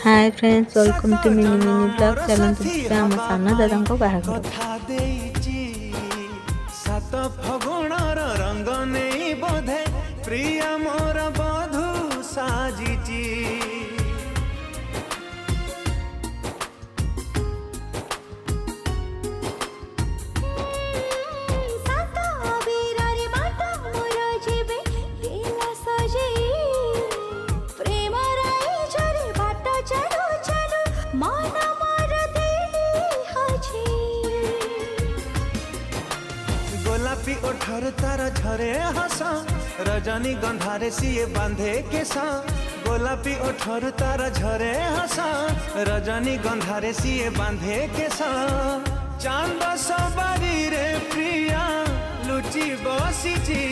Hi friends welcome to mini mini blog. चलते ଯିବା ଆମ ସାନ ଦାଦାଙ୍କ ବାହାଘର। सात फगुणर रंग नहीं बोधे प्रिया मोर बधू साजिची गोलापी ओठर तार झरे हस रजनी गंधारे सीए बांधे केसा गोलापी ओठर तार झरे हस रजनी गंधारे सीए बांधे केसा चांद सवारी रे प्रिया लुची बसीची